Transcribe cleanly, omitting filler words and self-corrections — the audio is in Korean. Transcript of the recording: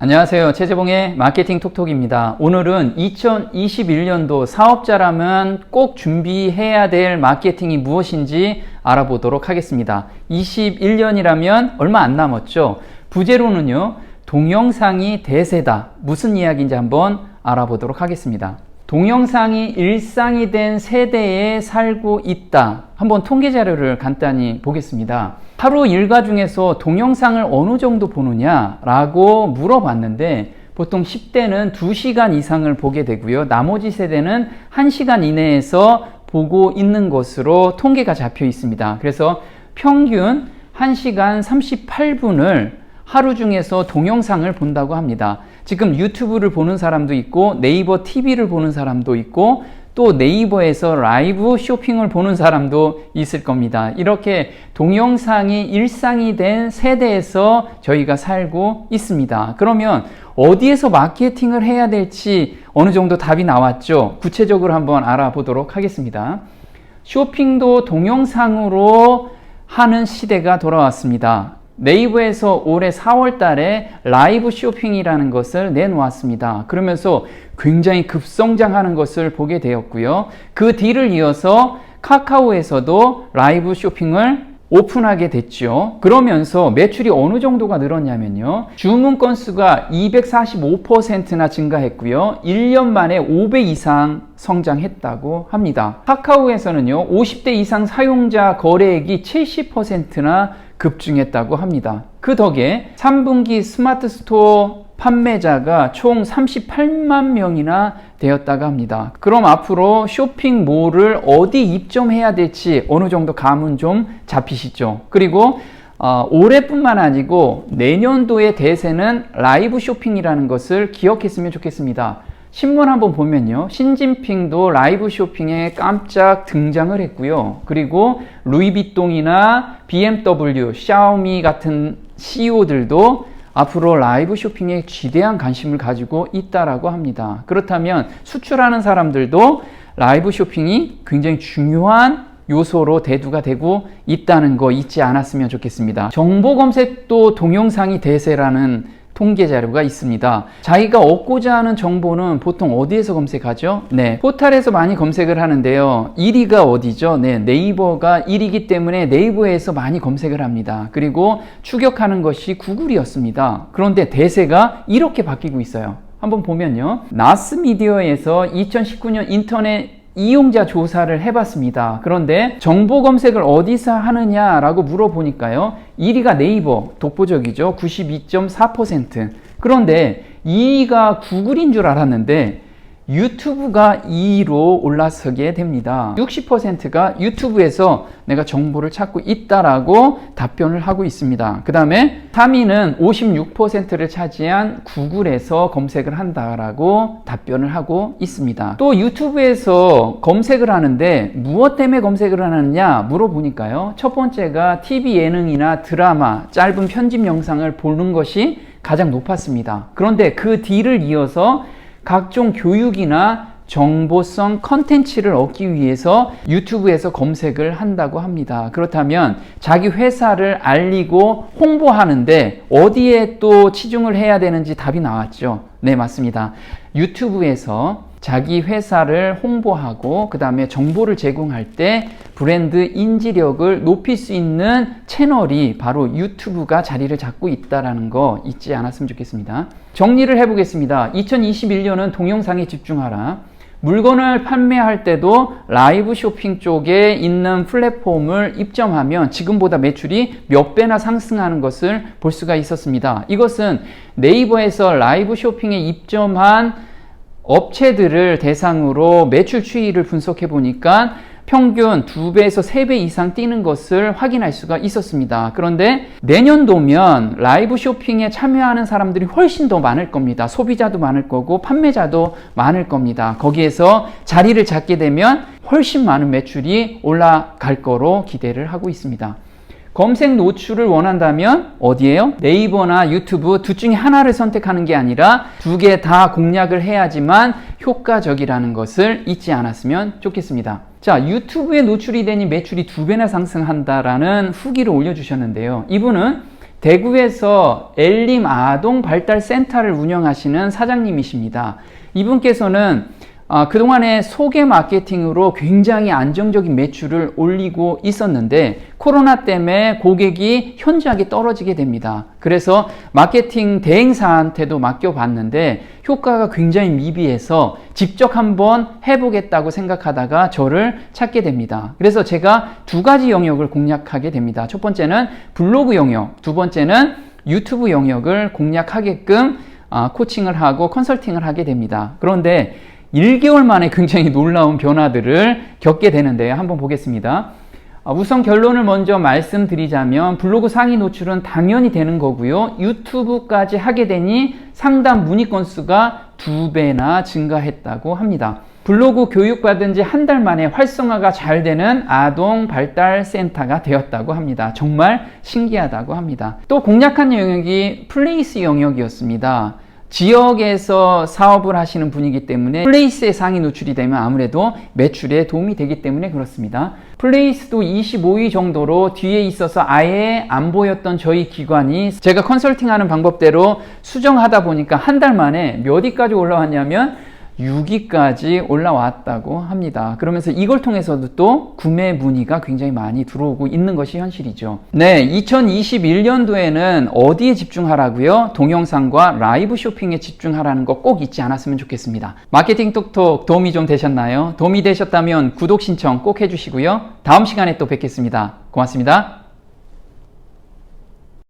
안녕하세요. 최재봉의 마케팅 톡톡입니다. 오늘은 2021년도 사업자라면 꼭 준비해야 될 마케팅이 무엇인지 알아보도록 하겠습니다. 21년이라면 얼마 안 남았죠. 부제로는요, 동영상이 대세다. 무슨 이야기인지 한번 알아보도록 하겠습니다. 동영상이 일상이 된 세대에 살고 있다. 한번 통계 자료를 간단히 보겠습니다. 하루 일과 중에서 동영상을 어느 정도 보느냐 라고 물어봤는데 보통 10대는 2시간 이상을 보게 되고요. 나머지 세대는 1시간 이내에서 보고 있는 것으로 통계가 잡혀 있습니다. 그래서 평균 1시간 38분을 하루 중에서 동영상을 본다고 합니다. 지금 유튜브를 보는 사람도 있고 네이버 TV를 보는 사람도 있고 또 네이버에서 라이브 쇼핑을 보는 사람도 있을 겁니다. 이렇게 동영상이 일상이 된 세대에서 저희가 살고 있습니다. 그러면 어디에서 마케팅을 해야 될지 어느 정도 답이 나왔죠. 구체적으로 한번 알아보도록 하겠습니다. 쇼핑도 동영상으로 하는 시대가 돌아왔습니다. 네이버에서 올해 4월 달에 라이브 쇼핑이라는 것을 내놓았습니다. 그러면서 굉장히 급성장하는 것을 보게 되었고요. 그 뒤를 이어서 카카오에서도 라이브 쇼핑을 오픈하게 됐죠. 그러면서 매출이 어느 정도가 늘었냐면요. 주문 건수가 245%나 증가했고요. 1년 만에 5배 이상 성장했다고 합니다. 카카오에서는요, 50대 이상 사용자 거래액이 70%나 급증했다고 합니다. 그 덕에 3분기 스마트 스토어 판매자가 총 38만 명이나 되었다고 합니다. 그럼 앞으로 쇼핑몰을 어디 입점해야 될지 어느 정도 감은 좀 잡히시죠? 그리고 올해뿐만 아니고 내년도의 대세는 라이브 쇼핑이라는 것을 기억했으면 좋겠습니다. 신문 한번 보면요, 신진핑도 라이브 쇼핑에 깜짝 등장을 했고요. 그리고 루이비통이나 BMW, 샤오미 같은 CEO들도 앞으로 라이브 쇼핑에 지대한 관심을 가지고 있다라고 합니다. 그렇다면 수출하는 사람들도 라이브 쇼핑이 굉장히 중요한 요소로 대두가 되고 있다는 거 잊지 않았으면 좋겠습니다. 정보 검색도 동영상이 대세라는 통계 자료가 있습니다. 자기가 얻고자 하는 정보는 보통 어디에서 검색하죠? 네, 포털에서 많이 검색을 하는데요. 1위가 어디죠? 네, 네이버가 1위이기 때문에 네이버에서 많이 검색을 합니다. 그리고 추격하는 것이 구글이었습니다. 그런데 대세가 이렇게 바뀌고 있어요. 한번 보면요, 나스미디어에서 2019년 인터넷 이용자 조사를 해봤습니다. 그런데 정보 검색을 어디서 하느냐라고 물어보니까요, 1위가 네이버, 독보적이죠. 92.4%. 그런데 2위가 구글인 줄 알았는데 유튜브가 2위로 올라서게 됩니다. 60%가 유튜브에서 내가 정보를 찾고 있다라고 답변을 하고 있습니다. 그 다음에 3위는 56%를 차지한 구글에서 검색을 한다라고 답변을 하고 있습니다. 또 유튜브에서 검색을 하는데 무엇 때문에 검색을 하느냐 물어보니까요, 첫 번째가 TV 예능이나 드라마, 짧은 편집 영상을 보는 것이 가장 높았습니다. 그런데 그 뒤를 이어서 각종 교육이나 정보성 컨텐츠를 얻기 위해서 유튜브에서 검색을 한다고 합니다. 그렇다면 자기 회사를 알리고 홍보하는데 어디에 또 치중을 해야 되는지 답이 나왔죠. 네, 맞습니다. 유튜브에서 자기 회사를 홍보하고 그 다음에 정보를 제공할 때 브랜드 인지력을 높일 수 있는 채널이 바로 유튜브가 자리를 잡고 있다는 거 잊지 않았으면 좋겠습니다. 정리를 해보겠습니다. 2021년은 동영상에 집중하라. 물건을 판매할 때도 라이브 쇼핑 쪽에 있는 플랫폼을 입점하면 지금보다 매출이 몇 배나 상승하는 것을 볼 수가 있었습니다. 이것은 네이버에서 라이브 쇼핑에 입점한 업체들을 대상으로 매출 추이를 분석해 보니까 평균 2배에서 3배 이상 뛰는 것을 확인할 수가 있었습니다. 그런데 내년도면 라이브 쇼핑에 참여하는 사람들이 훨씬 더 많을 겁니다. 소비자도 많을 거고 판매자도 많을 겁니다. 거기에서 자리를 잡게 되면 훨씬 많은 매출이 올라갈 거로 기대를 하고 있습니다. 검색 노출을 원한다면 어디에요? 네이버나 유튜브 둘 중에 하나를 선택하는 게 아니라 두 개 다 공략을 해야지만 효과적이라는 것을 잊지 않았으면 좋겠습니다. 자, 유튜브에 노출이 되니 매출이 2배나 상승한다라는 후기를 올려주셨는데요. 이분은 대구에서 엘림 아동 발달 센터를 운영하시는 사장님이십니다. 이분께서는 그동안에 소개 마케팅으로 굉장히 안정적인 매출을 올리고 있었는데 코로나 때문에 고객이 현저하게 떨어지게 됩니다. 그래서 마케팅 대행사한테도 맡겨봤는데 효과가 굉장히 미비해서 직접 한번 해보겠다고 생각하다가 저를 찾게 됩니다. 그래서 제가 두 가지 영역을 공략하게 됩니다. 첫 번째는 블로그 영역, 두 번째는 유튜브 영역을 공략하게끔 코칭을 하고 컨설팅을 하게 됩니다. 그런데 1개월 만에 굉장히 놀라운 변화들을 겪게 되는데요. 한번 보겠습니다. 우선 결론을 먼저 말씀드리자면 블로그 상위 노출은 당연히 되는 거고요. 유튜브까지 하게 되니 상담 문의 건수가 2배나 증가했다고 합니다. 블로그 교육받은 지 한 달 만에 활성화가 잘 되는 아동 발달 센터가 되었다고 합니다. 정말 신기하다고 합니다. 또 공략한 영역이 플레이스 영역이었습니다. 지역에서 사업을 하시는 분이기 때문에 플레이스의 상위 노출이 되면 아무래도 매출에 도움이 되기 때문에 그렇습니다. 플레이스도 25위 정도로 뒤에 있어서 아예 안 보였던 저희 기관이 제가 컨설팅하는 방법대로 수정하다 보니까 한 달 만에 몇 위까지 올라왔냐면 6위까지 올라왔다고 합니다. 그러면서 이걸 통해서도 또 구매 문의가 굉장히 많이 들어오고 있는 것이 현실이죠. 네, 2021년도에는 어디에 집중하라고요? 동영상과 라이브 쇼핑에 집중하라는 거 꼭 잊지 않았으면 좋겠습니다. 마케팅 톡톡 도움이 좀 되셨나요? 도움이 되셨다면 구독 신청 꼭 해주시고요. 다음 시간에 또 뵙겠습니다. 고맙습니다.